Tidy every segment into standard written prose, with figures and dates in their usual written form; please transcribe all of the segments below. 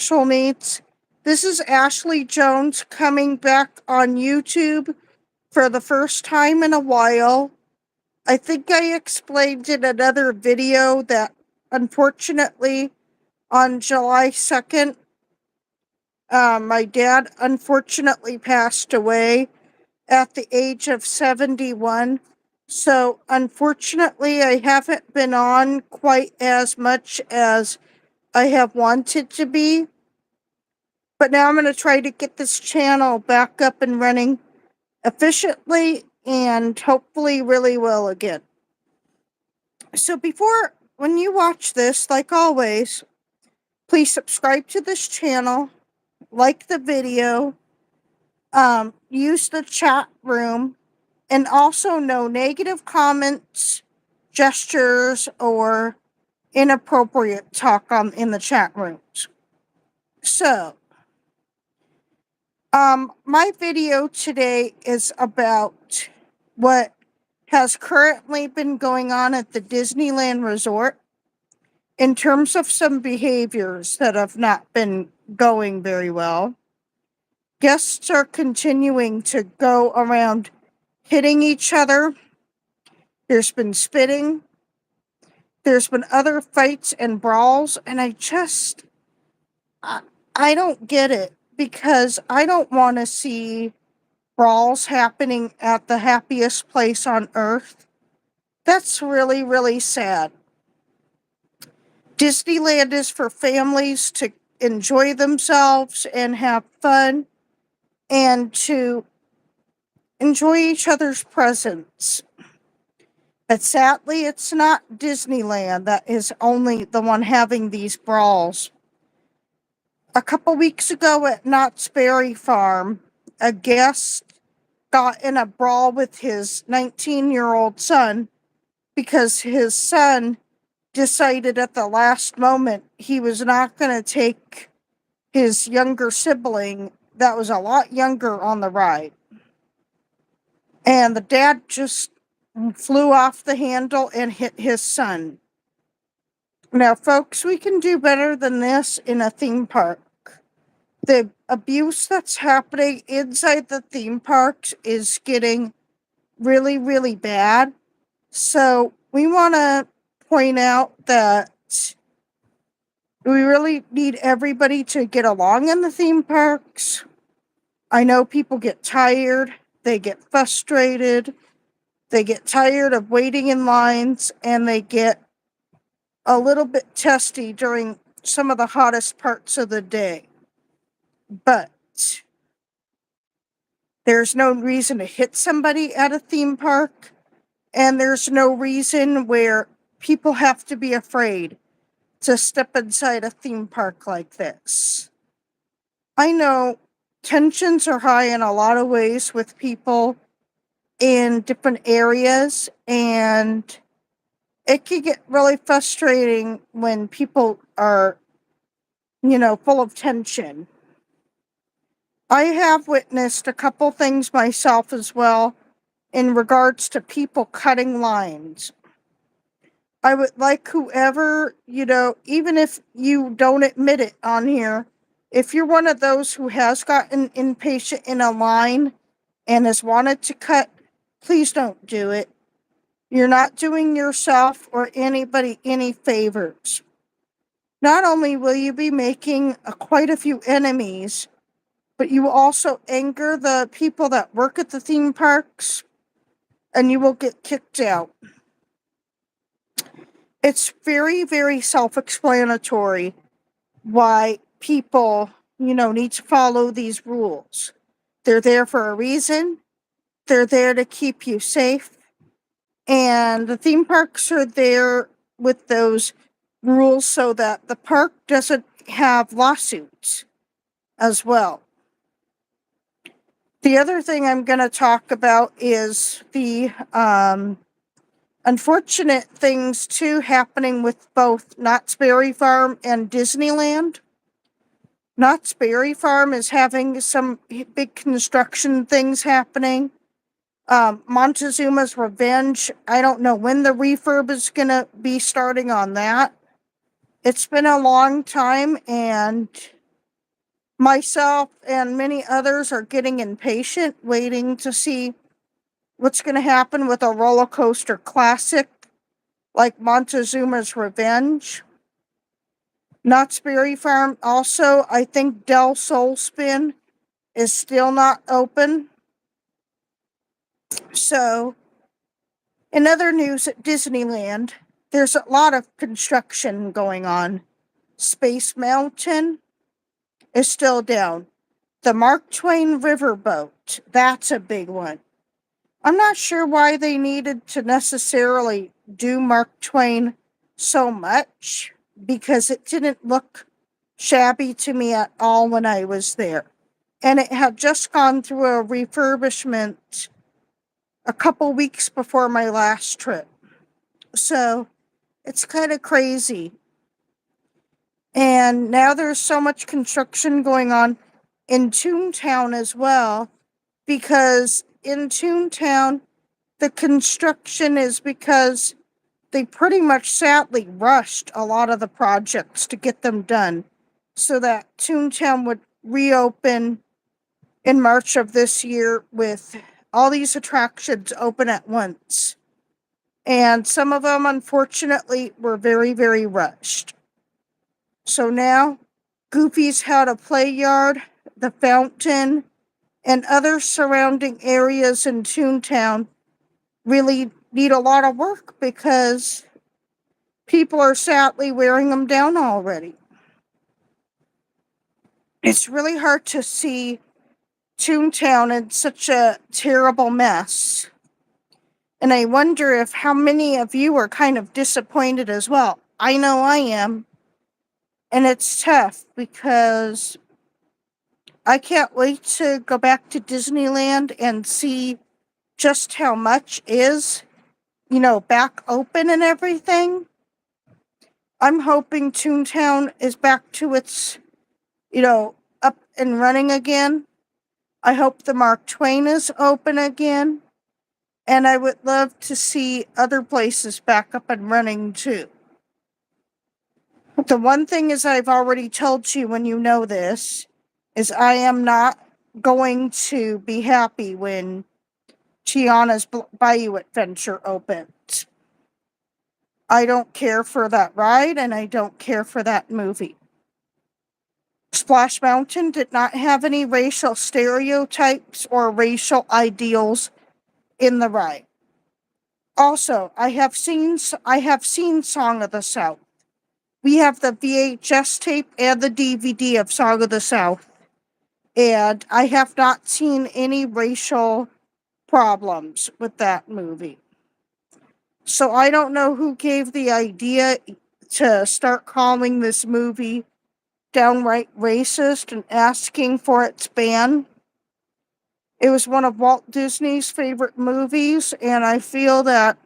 special needs. This is Ashley Jones coming back on YouTube for the first time in a while. I think I explained in another video that unfortunately on July 2nd, my dad unfortunately passed away at the age of 71. So unfortunately, I haven't been on quite as much as I have wanted to be. But now I'm going to try to get this channel back up and running efficiently and hopefully really well again. So when you watch this, like always, please subscribe to this channel, like the video, use the chat room, and also no negative comments, gestures, or inappropriate talk in the chat rooms. So, my video today is about what has currently been going on at the Disneyland Resort in terms of some behaviors that have not been going very well. Guests are continuing to go around hitting each other. There's been spitting. There's been other fights and brawls, and I don't get it because I don't want to see brawls happening at the happiest place on earth. That's really, really sad. Disneyland is for families to enjoy themselves and have fun and to enjoy each other's presence. But sadly, it's not Disneyland that is only the one having these brawls. A couple weeks ago at Knott's Berry Farm, a guest got in a brawl with his 19-year-old son because his son decided at the last moment he was not going to take his younger sibling that was a lot younger on the ride. And the dad just flew off the handle and hit his son. Now, folks, we can do better than this in a theme park. The abuse that's happening inside the theme parks is getting really, really bad. So we want to point out that we really need everybody to get along in the theme parks. I know people get tired, they get frustrated, they get tired of waiting in lines, and they get a little bit testy during some of the hottest parts of the day. But there's no reason to hit somebody at a theme park, and there's no reason where people have to be afraid to step inside a theme park like this. I know tensions are high in a lot of ways with people in different areas, and it can get really frustrating when people are, full of tension. I have witnessed a couple things myself as well in regards to people cutting lines. I would like whoever, even if you don't admit it on here, if you're one of those who has gotten impatient in a line and has wanted to cut, please don't do it. You're not doing yourself or anybody any favors. Not only will you be making quite a few enemies, but you will also anger the people that work at the theme parks, and you will get kicked out. It's very, very self-explanatory why people, need to follow these rules. They're there for a reason. They're there to keep you safe. And the theme parks are there with those rules so that the park doesn't have lawsuits as well. The other thing I'm going to talk about is the unfortunate things too happening with both Knott's Berry Farm and Disneyland. Knott's Berry Farm is having some big construction things happening. Montezuma's Revenge, I don't know when the refurb is going to be starting on that. It's been a long time, and Myself and many others are getting impatient, waiting to see what's going to happen with a roller coaster classic like Montezuma's Revenge. Knott's Berry Farm also, I think Del Sol Spin is still not open. So, in other news at Disneyland, there's a lot of construction going on. Space Mountain is still down. The Mark Twain Riverboat, that's a big one. I'm not sure why they needed to necessarily do Mark Twain so much, because it didn't look shabby to me at all when I was there. And it had just gone through a refurbishment a couple weeks before my last trip. So it's kind of crazy. And now there's so much construction going on in Toontown as well, because in Toontown, the construction is because they pretty much sadly rushed a lot of the projects to get them done so that Toontown would reopen in March of this year with all these attractions open at once. And some of them, unfortunately, were very, very rushed. So now, Goofy's How to Play Yard, the fountain, and other surrounding areas in Toontown really need a lot of work because people are sadly wearing them down already. It's really hard to see Toontown in such a terrible mess. And I wonder if how many of you are kind of disappointed as well. I know I am. And it's tough because I can't wait to go back to Disneyland and see just how much is, back open and everything. I'm hoping Toontown is back to its, up and running again. I hope the Mark Twain is open again. And I would love to see other places back up and running too. The one thing is I've already told you when you know this, is I am not going to be happy when Tiana's Bayou Adventure opens. I don't care for that ride and I don't care for that movie. Splash Mountain did not have any racial stereotypes or racial ideals in the ride. Also, I have seen Song of the South. We have the VHS tape and the DVD of Song of the South, and I have not seen any racial problems with that movie. So I don't know who gave the idea to start calling this movie downright racist and asking for its ban. It was one of Walt Disney's favorite movies, and I feel that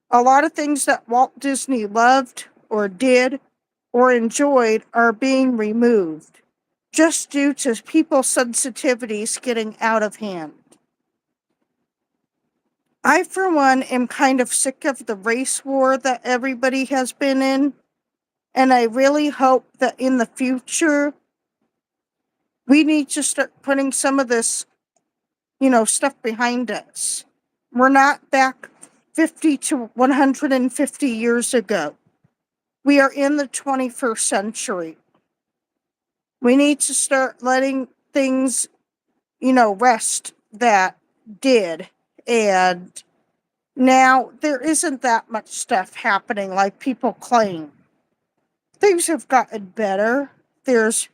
a lot of things that Walt Disney loved or did or enjoyed are being removed just due to people's sensitivities getting out of hand. I, for one, am kind of sick of the race war that everybody has been in, and I really hope that in the future we need to start putting some of this, stuff behind us. We're not back 50 to 150 years ago. We are in the 21st century. We need to start letting things, rest that did. And now there isn't that much stuff happening like people claim. Things have gotten better. There's,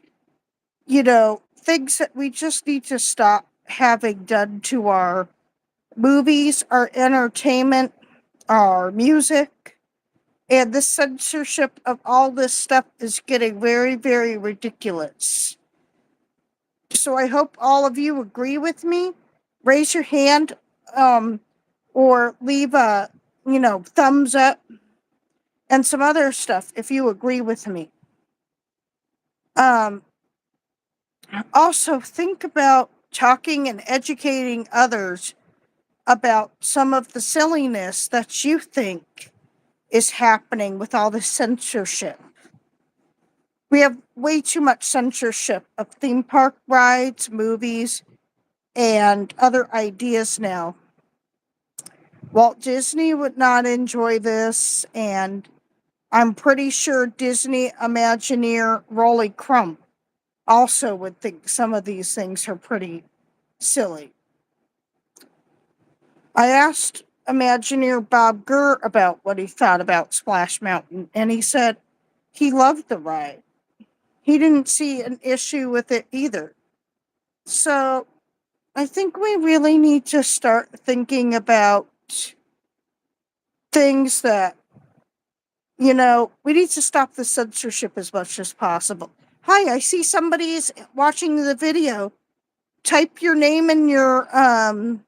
things that we just need to stop having done to our movies, our entertainment, our music. And the censorship of all this stuff is getting very, very ridiculous. So I hope all of you agree with me. Raise your hand, or leave a, thumbs up and some other stuff if you agree with me. Also, think about talking and educating others about some of the silliness that you think is happening with all the censorship. We have way too much censorship of theme park rides, movies, and other ideas now. Walt Disney would not enjoy this, and I'm pretty sure Disney Imagineer Rolly Crump also would think some of these things are pretty silly. I asked Imagineer Bob Gurr about what he thought about Splash Mountain, and he said he loved the ride. He didn't see an issue with it either. So I think we really need to start thinking about things that, we need to stop the censorship as much as possible. Hi, I see somebody's watching the video. Type your name and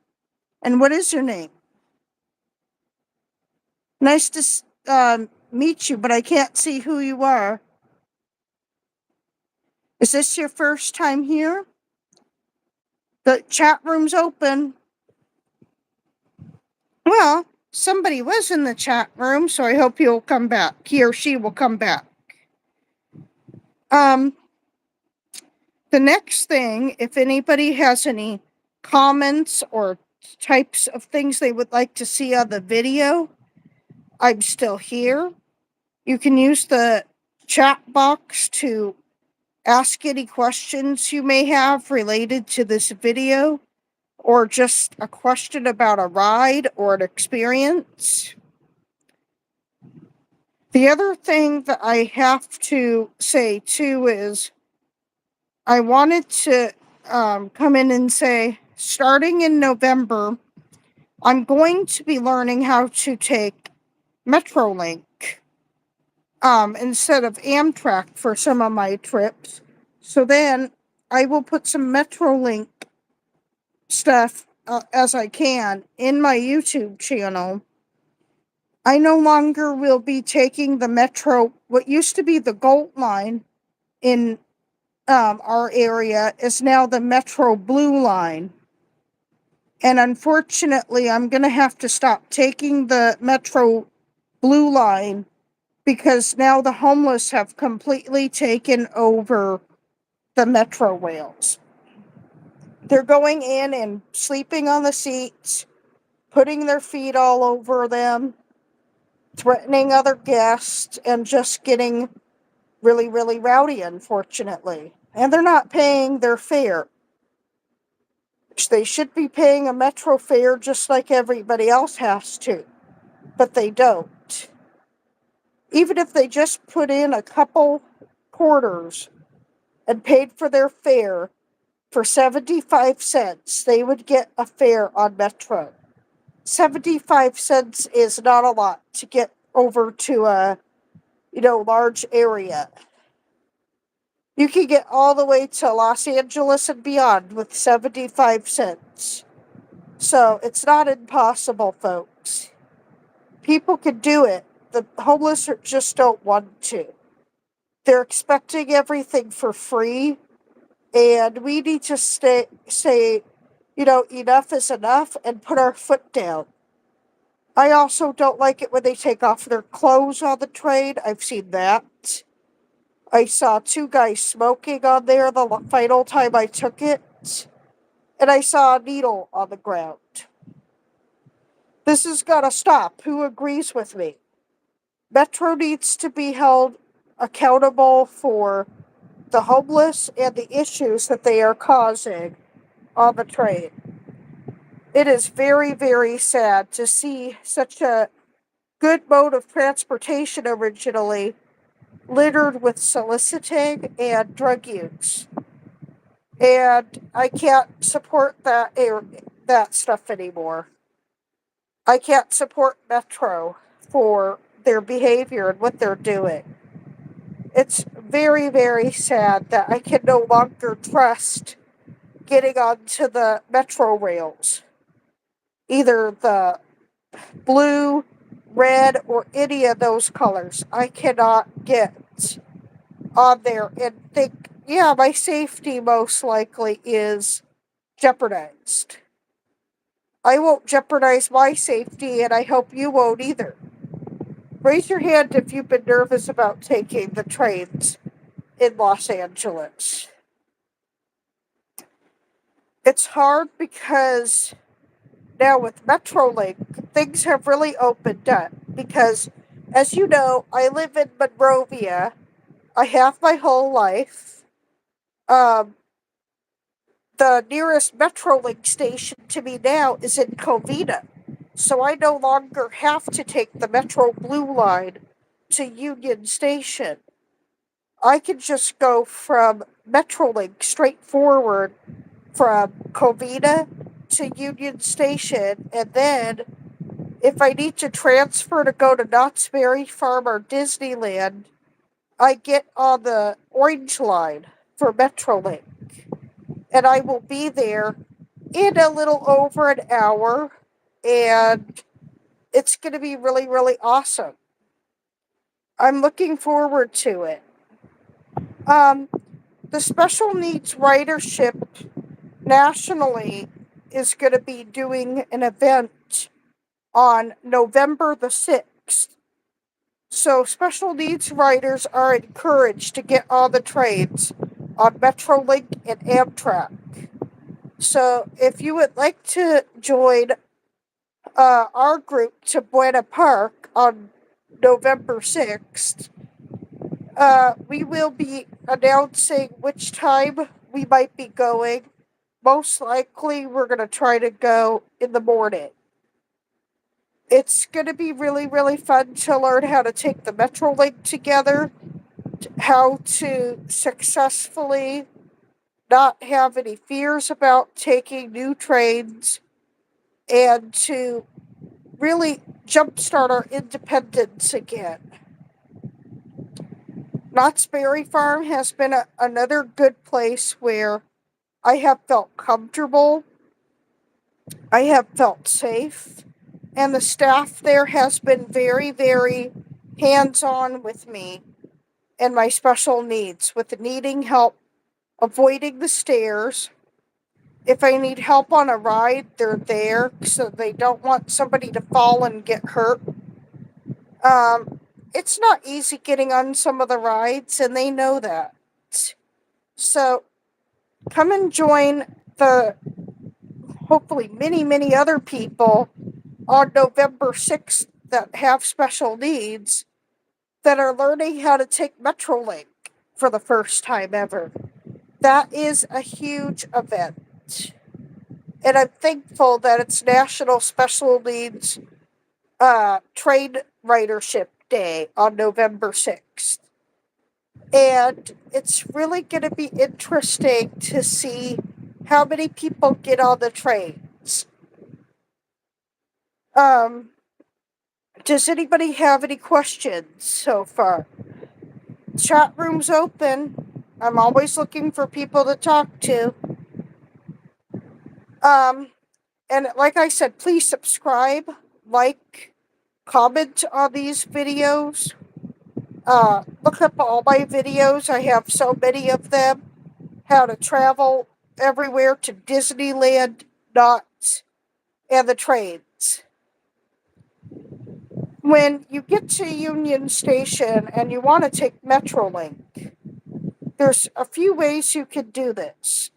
and what is your name? Nice to meet you, but I can't see who you are. Is this your first time here? The chat room's open. Well, somebody was in the chat room, so I hope he'll come back. He or she will come back. The next thing, if anybody has any comments or types of things they would like to see on the video, I'm still here. You can use the chat box to ask any questions you may have related to this video, or just a question about a ride or an experience. The other thing that I have to say too is I wanted to come in and say, starting in November, I'm going to be learning how to take Metrolink instead of AMTRAK for some of my trips. So then I will put some Metrolink stuff as I can in my YouTube channel. I no longer will be taking the Metro, what used to be the Gold Line in our area is now the Metro Blue Line. And unfortunately, I'm going to have to stop taking the Metro Blue Line because now the homeless have completely taken over the Metro rails. They're going in and sleeping on the seats, putting their feet all over them, threatening other guests, and just getting really, really rowdy, unfortunately. And they're not paying their fare, which they should be paying a Metro fare just like everybody else has to, but they don't. Even if they just put in a couple quarters and paid for their fare for 75 cents, they would get a fare on Metro. 75 cents is not a lot to get over to a, large area. You can get all the way to Los Angeles and beyond with 75 cents. So it's not impossible, folks. People can do it. The homeless just don't want to. They're expecting everything for free. And we need to say, enough is enough and put our foot down. I also don't like it when they take off their clothes on the train. I've seen that. I saw 2 guys smoking on there the final time I took it. And I saw a needle on the ground. This has got to stop. Who agrees with me? Metro needs to be held accountable for the homeless and the issues that they are causing on the train. It is very, very sad to see such a good mode of transportation originally littered with soliciting and drug use. And I can't support that stuff anymore. I can't support Metro for their behavior and what they're doing. It's very, very sad that I can no longer trust getting onto the Metro rails. Either the blue, red, or any of those colors. I cannot get on there and think, yeah, my safety most likely is jeopardized. I won't jeopardize my safety, and I hope you won't either. Raise your hand if you've been nervous about taking the trains in Los Angeles. It's hard because now with Metrolink, things have really opened up because, as you know, I live in Monrovia. I have my whole life. Um, the nearest Metrolink station to me now is in Covina. So I no longer have to take the Metro Blue Line to Union Station. I can just go from Metrolink straight forward from Covina to Union Station, and then if I need to transfer to go to Knott's Berry Farm or Disneyland, I get on the orange line for Metrolink, and I will be there in a little over an hour, and it's going to be really, really awesome. I'm looking forward to it. Um, the special needs ridership nationally is going to be doing an event on November the 6th. So special needs riders are encouraged to get on the trains on Metrolink and AMTRAK. So if you would like to join our group to Buena Park on November 6th, we will be announcing which time we might be going. Most likely, we're going to try to go in the morning. It's going to be really, really fun to learn how to take the Metrolink together, how to successfully not have any fears about taking new trains, and to really jumpstart our independence again. Knott's Berry Farm has been another good place where I have felt comfortable, I have felt safe, and the staff there has been very, very hands on with me and my special needs, with needing help avoiding the stairs. If I need help on a ride, they're there so they don't want somebody to fall and get hurt. It's not easy getting on some of the rides, and they know that. So come and join the hopefully many, many other people on November 6th that have special needs that are learning how to take Metrolink for the first time ever. That is a huge event. And I'm thankful that it's National Special Needs Train Ridership Day on November 6th. And it's really going to be interesting to see how many people get on the trains. Does anybody have any questions so far? Chat room's open. I'm always looking for people to talk to. And like I said, please subscribe, like, comment on these videos. Look up all my videos. I have so many of them. How to travel everywhere to Disneyland, Knott's, and the trains. When you get to Union Station and you want to take Metrolink, there's a few ways you can do this.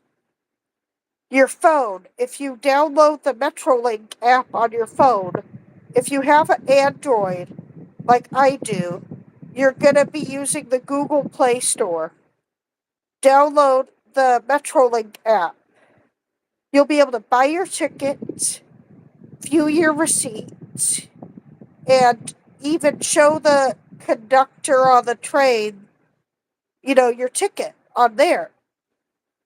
Your phone, if you download the Metrolink app on your phone, if you have an Android, like I do, you're going to be using the Google Play Store. Download the Metrolink app. You'll be able to buy your tickets, view your receipts, and even show the conductor on the train, your ticket on there.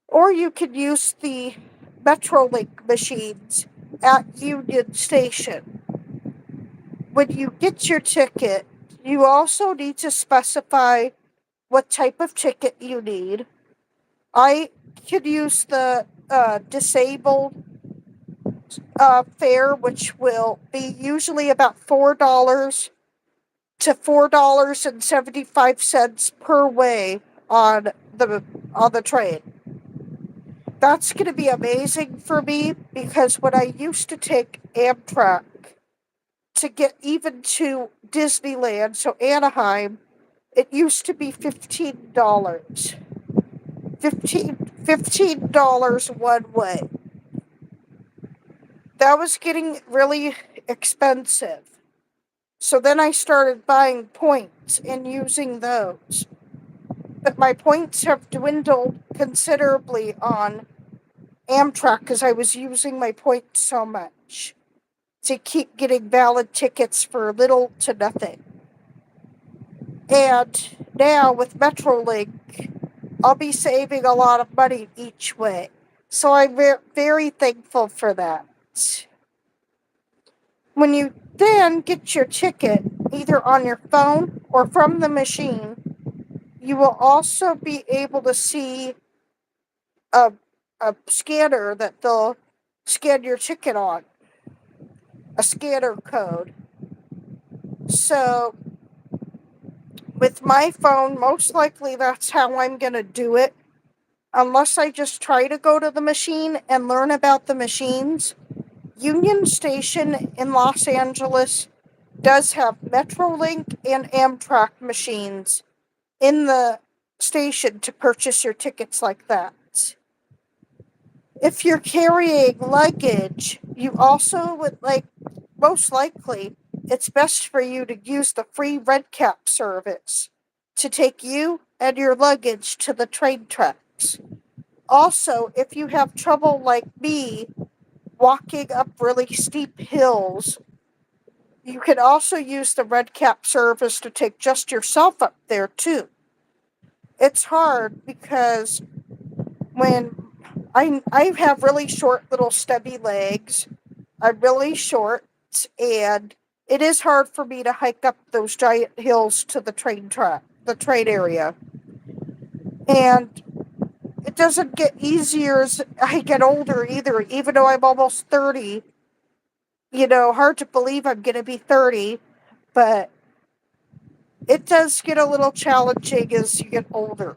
Or you can use the Metrolink machines at Union Station. When you get your ticket, you also need to specify what type of ticket you need. I could use the disabled fare, which will be usually about $4 to $4.75 per way on the train. That's going to be amazing for me because when I used to take AMTRAK to get even to Disneyland, so Anaheim, It used to be $15. $15 one way. That was getting really expensive. So then I started buying points and using those. But my points have dwindled considerably on AMTRAK because I was using my points so much to keep getting valid tickets for little to nothing. And now with Metrolink, I'll be saving a lot of money each way. So I'm very thankful for that. When you then get your ticket, either on your phone or from the machine, you will also be able to see a, a scanner that they'll scan your ticket on, a scanner code. So with my phone, most likely that's how I'm going to do it. Unless I just try to go to the machine and learn about the machines. Union Station in Los Angeles does have Metrolink and AMTRAK machines in the station to purchase your tickets like that. If you're carrying luggage, you also would most likely, it's best for you to use the free Red Cap service to take you and your luggage to the train tracks. Also, if you have trouble like me walking up really steep hills, you can also use the Red Cap service to take just yourself up there too. It's hard because when I have really short little stubby legs, I'm really short, and it is hard for me to hike up those giant hills to the train track, the train area. And it doesn't get easier as I get older either, even though I'm almost 30. Hard to believe I'm going to be 30, but it does get a little challenging as you get older.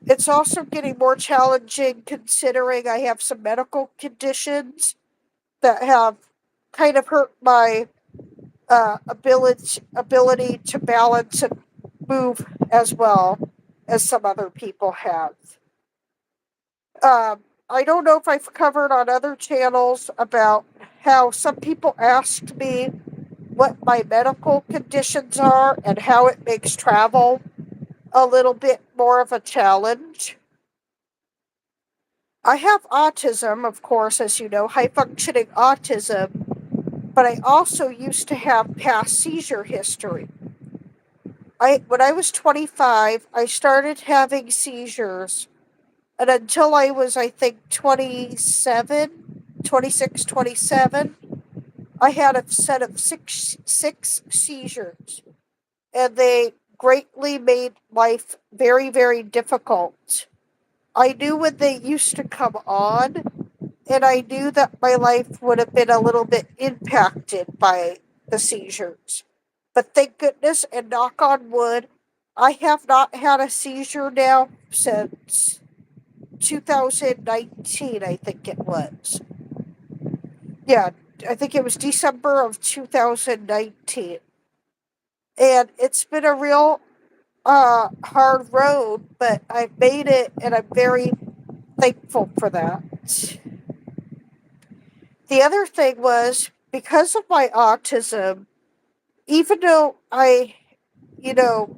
It's also getting more challenging considering I have some medical conditions that have kind of hurt my ability to balance and move as well as some other people have. I don't know if I've covered on other channels about how some people asked me what my medical conditions are and how it makes travel a little bit more of a challenge. I have autism, of course, as you know, high functioning autism, but I also used to have past seizure history. When I was 25, I started having seizures, and until I was, I think, 26, 27, I had a set of six seizures, and they greatly made life very, very difficult. I knew when they used to come on, and I knew that my life would have been a little bit impacted by the seizures. But thank goodness, and knock on wood, I have not had a seizure now since 2019, I think it was. Yeah, I think it was December of 2019. And it's been a real hard road, but I've made it, and I'm very thankful for that. The other thing was because of my autism, even though I,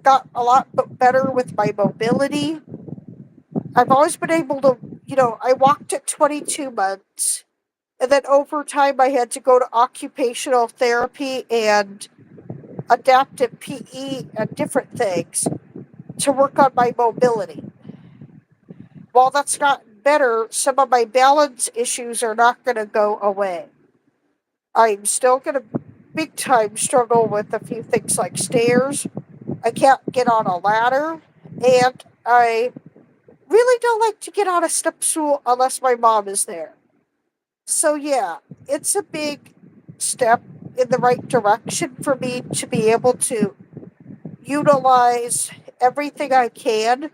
got a lot better with my mobility, I've always been able to, I walked at 22 months. And then over time, I had to go to occupational therapy and adaptive PE and different things to work on my mobility. While that's gotten better, some of my balance issues are not going to go away. I'm still going to big time struggle with a few things like stairs. I can't get on a ladder, and I really don't like to get on a step stool unless my mom is there. So yeah, it's a big step in the right direction for me to be able to utilize everything I can.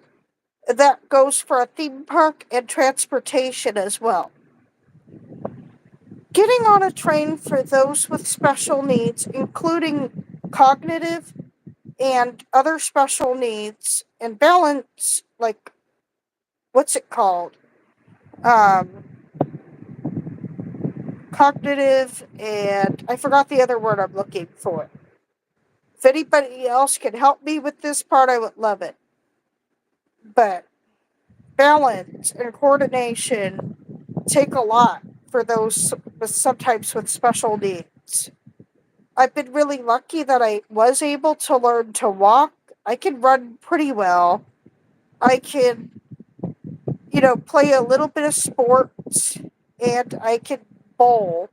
That goes for a theme park and transportation as well. Getting on a train for those with special needs, including cognitive and other special needs, and balance, like, what's it called? Um, Cognitive, and I forgot the other word I'm looking for. If anybody else can help me with this part, I would love it. But balance and coordination take a lot for those sometimes with special needs. I've been really lucky that I was able to learn to walk. I can run pretty well. I can, play a little bit of sports, and I can bowl.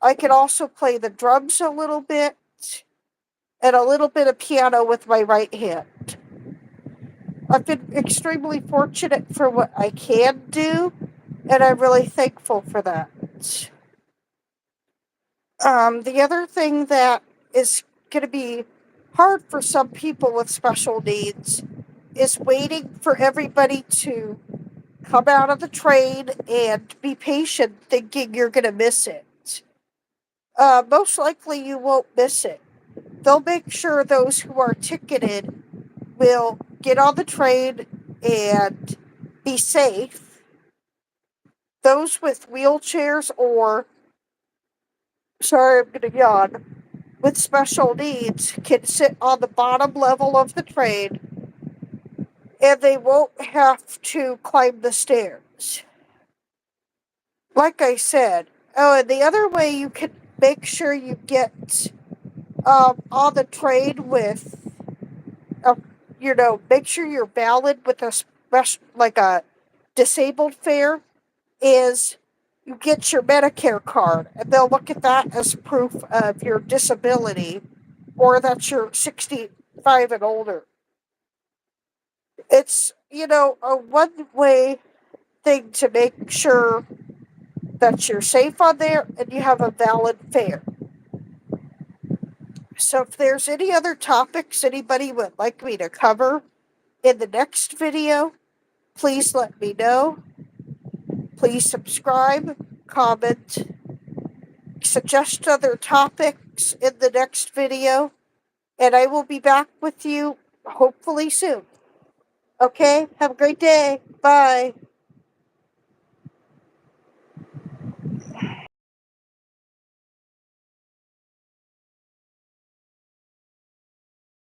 I can also play the drums a little bit and a little bit of piano with my right hand. I've been extremely fortunate for what I can do, and I'm really thankful for that. The other thing that is going to be hard for some people with special needs is waiting for everybody to come out of the train and be patient, thinking you're going to miss it. Most likely, you won't miss it. They'll make sure those who are ticketed will get on the train and be safe. Those with wheelchairs or, sorry, I'm going to yawn, with special needs can sit on the bottom level of the train and they won't have to climb the stairs. Like I said, oh, and the other way you can make sure you get on the train with, uh, make sure you're valid with a special, like a disabled fare, is you get your Medicare card, and they'll look at that as proof of your disability or that you're 65 and older. It's, a one way thing to make sure that you're safe on there and you have a valid fare. So, if there's any other topics anybody would like me to cover in the next video, please let me know. Please subscribe, comment, suggest other topics in the next video, and I will be back with you hopefully soon. Okay, have a great day. Bye.